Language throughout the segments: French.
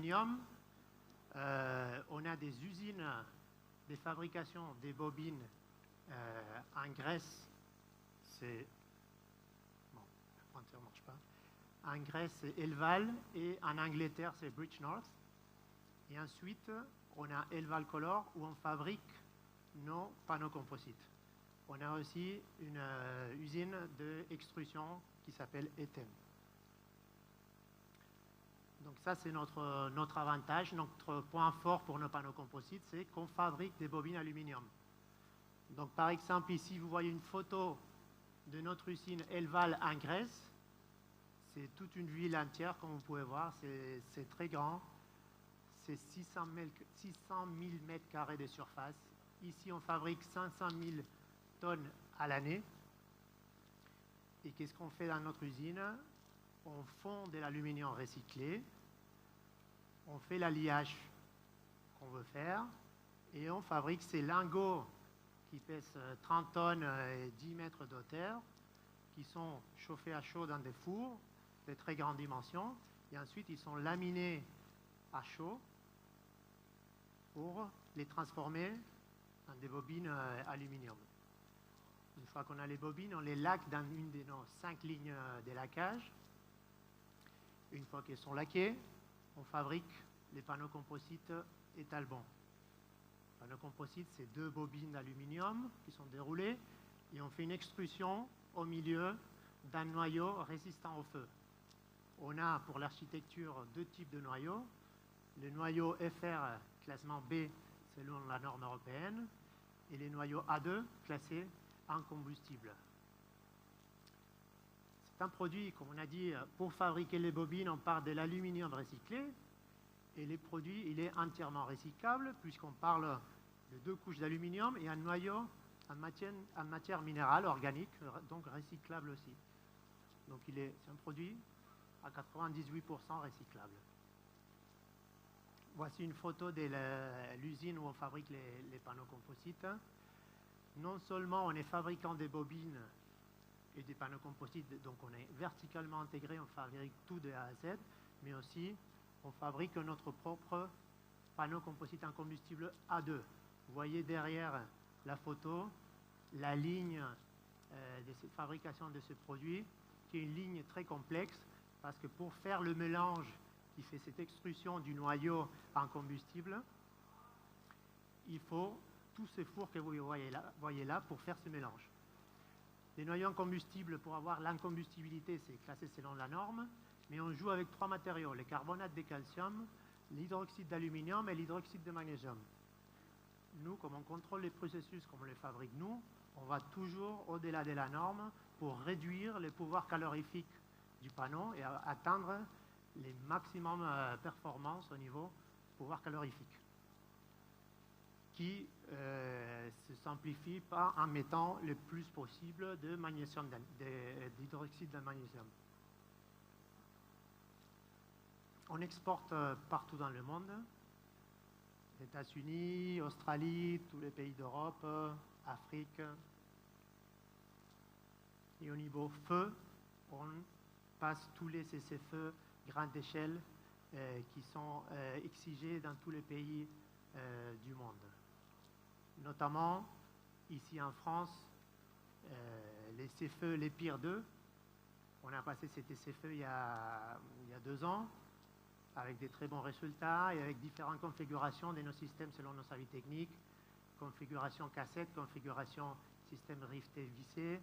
d'aluminium. On a des usines de fabrication des bobines en Grèce. Bon, le pointeur ne marche pas. En Grèce, c'est Elval, et en Angleterre, c'est Bridgnorth. Et ensuite, on a Elval Color, où on fabrique nos panneaux composites. On a aussi une usine d'extrusion qui s'appelle Etem. Donc ça, c'est notre avantage, notre point fort pour nos panneaux composites, c'est qu'on fabrique des bobines aluminium. Donc par exemple, ici, vous voyez une photo de notre usine Elval en Grèce. C'est toute une ville entière, comme vous pouvez voir, c'est très grand. C'est 600 000 mètres carrés de surface. Ici, on fabrique 500 000 tonnes à l'année. Et qu'est-ce qu'on fait dans notre usine? On fond de l'aluminium recyclé, on fait l'alliage qu'on veut faire, et on fabrique ces lingots qui pèsent 30 tonnes et 10 mètres de hauteur, qui sont chauffés à chaud dans des fours de très grande dimension, et ensuite ils sont laminés à chaud pour les transformer en des bobines aluminium. Une fois qu'on a les bobines, on les laque dans une de nos 5 lignes de laquage. Une fois qu'elles sont laquées, on fabrique les panneaux composites Étalbon. Les panneaux composites, c'est 2 bobines d'aluminium qui sont déroulées, et on fait une extrusion au milieu d'un noyau résistant au feu. On a pour l'architecture 2 types de noyaux. Le noyau FR, classement B, selon la norme européenne, et les noyaux A2, classés en combustible. C'est un produit, comme on a dit, pour fabriquer les bobines, on part de l'aluminium recyclé, et le produit, il est entièrement recyclable, puisqu'on parle de 2 couches d'aluminium et un noyau en matière minérale organique, donc recyclable aussi. Donc c'est un produit à 98% recyclable. Voici une photo de l'usine où on fabrique les panneaux composites. Non seulement on est fabricant des bobines et des panneaux composites, donc on est verticalement intégré, on fabrique tout de A à Z, mais aussi on fabrique notre propre panneau composite en combustible A2. Vous voyez derrière la photo la ligne de fabrication de ce produit, qui est une ligne très complexe, parce que pour faire le mélange qui fait cette extrusion du noyau en combustible, il faut tous ces fours que vous voyez là pour faire ce mélange. Les noyaux en combustible, pour avoir l'incombustibilité, c'est classé selon la norme, mais on joue avec 3 matériaux, le carbonate de calcium, l'hydroxyde d'aluminium et l'hydroxyde de magnésium. Nous, comme on contrôle les processus, comme on les fabrique nous, on va toujours au-delà de la norme pour réduire les pouvoirs calorifiques du panneau et atteindre les maximum performances au niveau pouvoir calorifique, qui se simplifie pas en mettant le plus possible de magnésium, d'hydroxyde de magnésium. On exporte partout dans le monde, États-Unis, Australie, tous les pays d'Europe, Afrique. Et au niveau feu, on passe tous les cessez-feu grande échelle qui sont exigés dans tous les pays du monde. Notamment, ici en France, les cessez-feu, les pires 2. On a passé ces cessez-feu il y a 2 ans, avec des très bons résultats et avec différentes configurations de nos systèmes selon nos avis techniques. Configuration cassette, configuration système rifté vissé,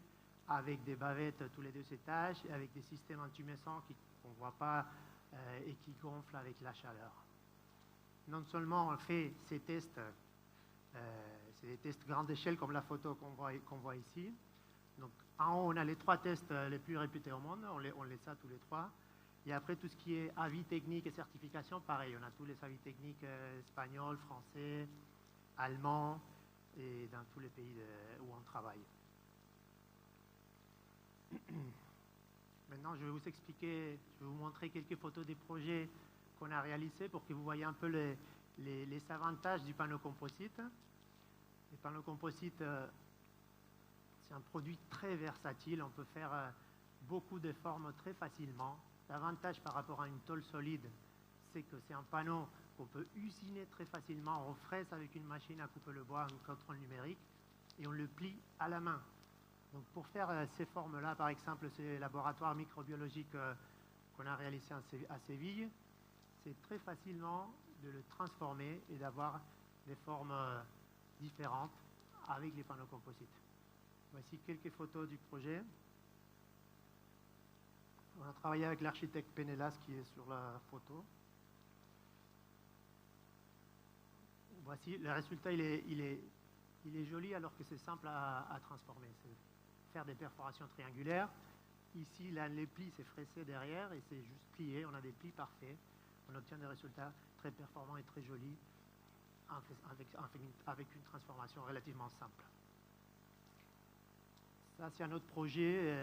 avec des bavettes tous les 2 étages, avec des systèmes intumescents qu'on ne voit pas et qui gonflent avec la chaleur. Non seulement on fait ces tests, c'est des tests grande échelle comme la photo qu'on voit ici. Donc en haut, on a les 3 tests les plus réputés au monde, on les a tous les 3. Et après, tout ce qui est avis technique et certification, pareil, on a tous les avis techniques espagnols, français, allemands, et dans tous les pays où on travaille. Maintenant, je vais vous expliquer, je vais vous montrer quelques photos des projets qu'on a réalisés pour que vous voyez un peu les avantages du panneau composite. Le panneau composite, c'est un produit très versatile, on peut faire beaucoup de formes très facilement. L'avantage par rapport à une tôle solide, c'est que c'est un panneau qu'on peut usiner très facilement. On fraise avec une machine à couper le bois, un contrôle numérique, et on le plie à la main. Donc pour faire ces formes-là, par exemple, ces laboratoires microbiologiques qu'on a réalisés à Séville, c'est très facilement de le transformer et d'avoir des formes différentes avec les panneaux composites. Voici quelques photos du projet. On a travaillé avec l'architecte Penelas qui est sur la photo. Voici, le résultat, il est joli alors que c'est simple à transformer. C'est faire des perforations triangulaires. Ici, là, les plis, c'est fraissé derrière et c'est juste plié. On a des plis parfaits. On obtient des résultats très performants et très jolis avec une transformation relativement simple. Ça, c'est un autre projet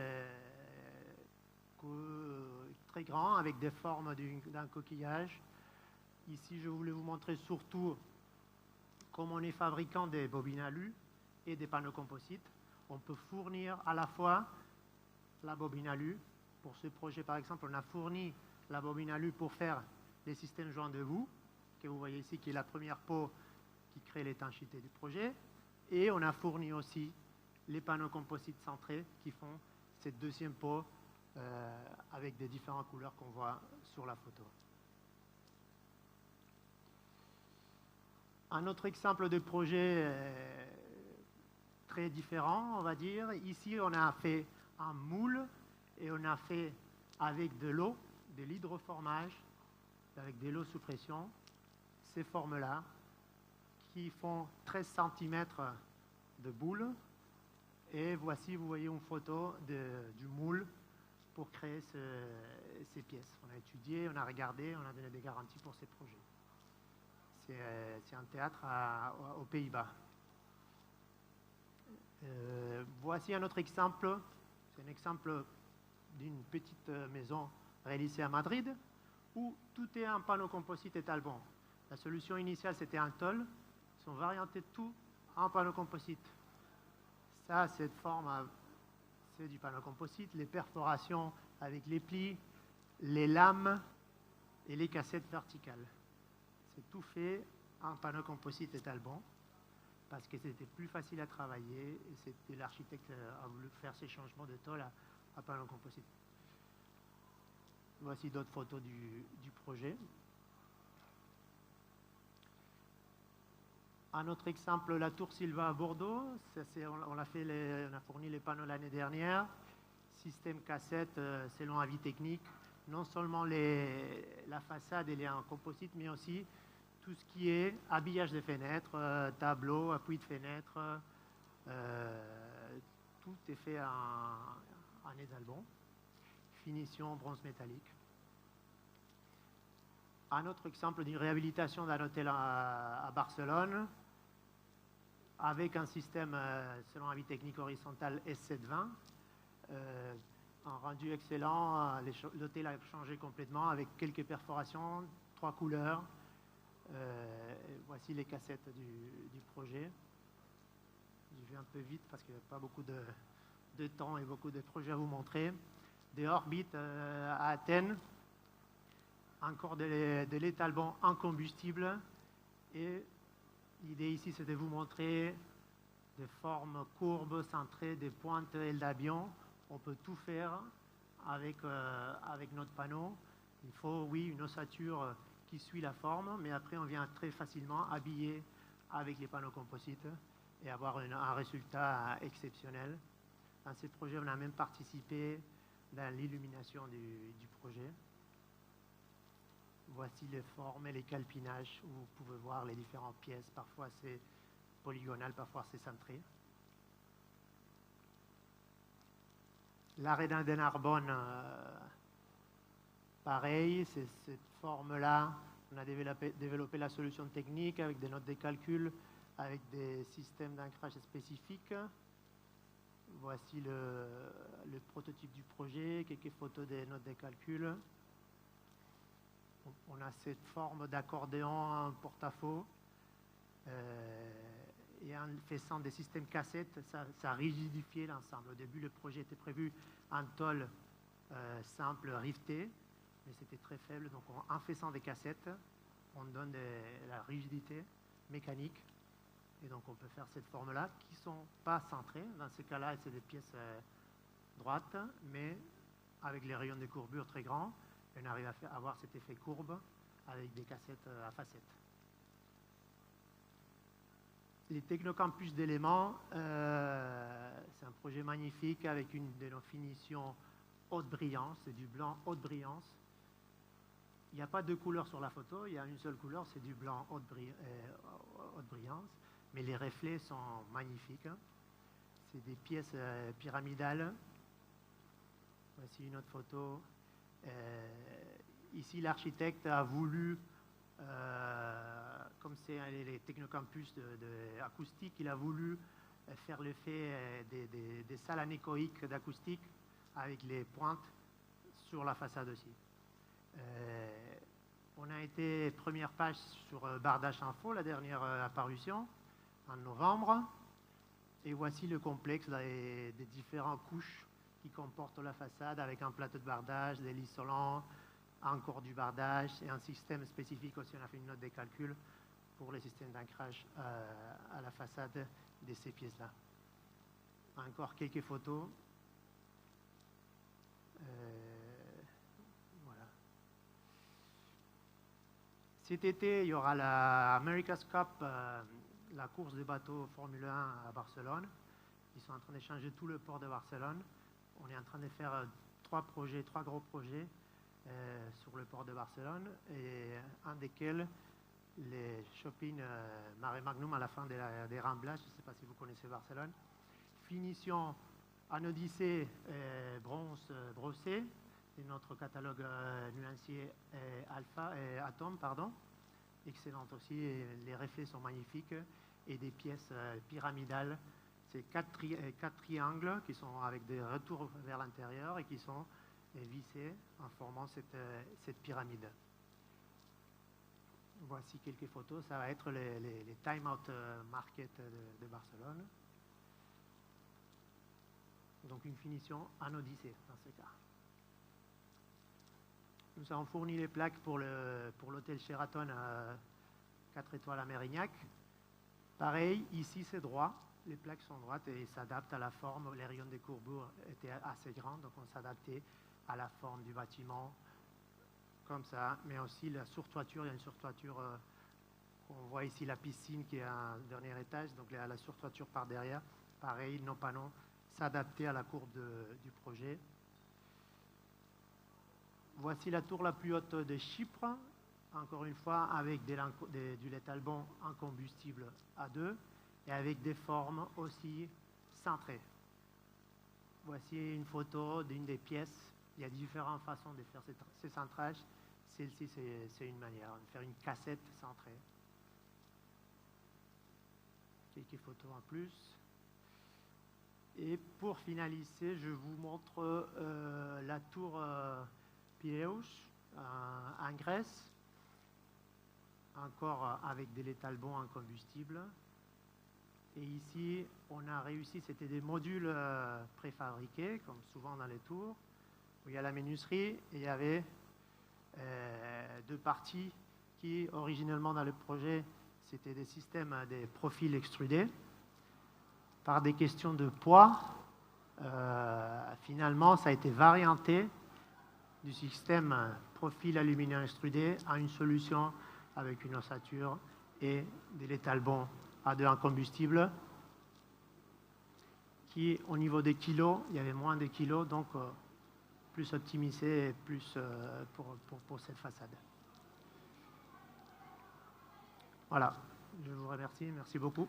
très grand avec des formes d'un coquillage. Ici, je voulais vous montrer surtout comment on est fabricant des bobines alu et des panneaux composites. On peut fournir à la fois la bobine alu. Pour ce projet, par exemple, on a fourni la bobine alu pour faire les systèmes joints debout, que vous voyez ici, qui est la première peau qui crée l'étanchéité du projet. Et on a fourni aussi les panneaux composites centrés qui font cette deuxième peau avec des différentes couleurs qu'on voit sur la photo. Un autre exemple de projet très différent, on va dire. Ici, on a fait un moule et on a fait avec de l'eau, de l'hydroformage, avec de l'eau sous pression, ces formes-là qui font 13 cm de boule. Et voici, vous voyez une photo du moule pour créer ces pièces. On a étudié, on a regardé, on a donné des garanties pour ces projets. C'est un théâtre aux Pays-Bas. Voici un autre exemple. C'est un exemple d'une petite maison réalisée à Madrid où tout est en panneau composite et Talbon. La solution initiale, c'était un tôle. Ils ont varianté tout en panneau composite. Ça, cette forme, c'est du panneau composite. Les perforations avec les plis, les lames et les cassettes verticales. C'est tout fait en panneau composite et Talbon parce que c'était plus facile à travailler et c'était l'architecte a voulu faire ces changements de tôle à panneau composite. Voici d'autres photos du projet. Un autre exemple, la Tour Silva à Bordeaux. On a fourni les panneaux l'année dernière. Système cassette selon avis technique. Non seulement la façade elle est en composite, mais aussi tout ce qui est habillage des fenêtres, tableaux, appui de fenêtres. Tout est fait en Talbon. Finition bronze métallique. Un autre exemple d'une réhabilitation d'un hôtel à Barcelone avec un système selon avis technique horizontal S720. Un rendu excellent, l'hôtel a changé complètement avec quelques perforations, 3 couleurs. Voici les cassettes du projet. Je vais un peu vite parce qu'il n'y a pas beaucoup de temps et beaucoup de projets à vous montrer. Des orbites à Athènes. Encore de l'étalbon en combustible. Et l'idée ici, c'est de vous montrer des formes courbes, centrées, des pointes ailes d'avion. On peut tout faire avec notre panneau. Il faut, oui, une ossature qui suit la forme, mais après, on vient très facilement habiller avec les panneaux composites et avoir un résultat exceptionnel. Dans ces projets, on a même participé dans l'illumination du projet. Voici les formes et les calpinages où vous pouvez voir les différentes pièces. Parfois c'est polygonal, parfois c'est centré. L'Aréna de Narbonne, pareil, c'est cette forme-là. On a développé la solution technique avec des notes de calcul, avec des systèmes d'ancrage spécifiques. Voici le prototype du projet, quelques photos des notes de calcul. On a cette forme d'accordéon en porte-à-faux et en faisant des systèmes cassettes, ça rigidifiait l'ensemble. Au début, le projet était prévu en tôle simple rivetée mais c'était très faible. Donc en faisant des cassettes, on donne la rigidité mécanique, et donc on peut faire cette forme-là, qui ne sont pas centrées. Dans ce cas-là, c'est des pièces droites, mais avec les rayons de courbure très grands, on arrive à avoir cet effet courbe avec des cassettes à facettes. Les technocampus d'éléments, c'est un projet magnifique avec une de nos finitions haute brillance, c'est du blanc haute brillance. Il n'y a pas de couleur sur la photo, il y a une seule couleur, c'est du blanc haute brillance, mais les reflets sont magnifiques. C'est des pièces pyramidales. Voici une autre photo. Ici, l'architecte a voulu, comme c'est les technocampus acoustique, il a voulu faire l'effet des salles anéchoïques d'acoustique avec les pointes sur la façade aussi. On a été première page sur Bardache Info, la dernière apparition, en novembre. Et voici le complexe des différentes couches qui comportent la façade avec un plateau de bardage, des l'isolant, encore du bardage et un système spécifique aussi. On a fait une note des calculs pour le système d'ancrage à la façade de ces pièces-là. Encore quelques photos. Voilà. Cet été, il y aura la America's Cup, la course des bateaux Formule 1 à Barcelone. Ils sont en train de changer tout le port de Barcelone. On est en train de faire trois gros projets sur le port de Barcelone, et un desquels, les shopping Mare Magnum à la fin des Ramblas. Je ne sais pas si vous connaissez Barcelone. Finition en Odyssée bronze brossé, et notre catalogue nuancier Alpha et Atom, pardon. Excellente aussi, et les reflets sont magnifiques, et des pièces pyramidales. C'est quatre triangles qui sont avec des retours vers l'intérieur et qui sont vissés en formant cette pyramide. Voici quelques photos, ça va être les Time Out Market de Barcelone. Donc une finition en Odyssée dans ce cas. Nous avons fourni les plaques pour l'hôtel Sheraton 4 étoiles à Mérignac. Pareil, ici c'est droit, les plaques sont droites et s'adaptent à la forme. Les rayons de courbure étaient assez grands, donc on s'adaptait à la forme du bâtiment, comme ça. Mais aussi la surtoiture, il y a une surtoiture, on voit ici la piscine qui est à un dernier étage, donc la surtoiture par derrière. Pareil, nos panneaux s'adaptaient à la courbe du projet. Voici la tour la plus haute de Chypre, encore une fois avec du lait Albon en combustible A2 et avec des formes aussi centrées. Voici une photo d'une des pièces. Il y a différentes façons de faire ces centrages. Celle-ci, c'est une manière de faire une cassette centrée. Quelques photos en plus. Et pour finaliser, je vous montre la tour Piraeus en Grèce, encore avec des laits Albon en combustible. Et ici, on a réussi, c'était des modules préfabriqués, comme souvent dans les tours, où il y a la menuiserie et il y avait deux parties qui, originellement dans le projet, c'était des systèmes, des profils extrudés. Par des questions de poids, finalement, ça a été varianté du système profil aluminium extrudé à une solution avec une ossature et des laits Albon A2 en combustible, qui, au niveau des kilos, il y avait moins de kilos, donc plus optimisé et plus pour cette façade. Voilà, je vous remercie, merci beaucoup.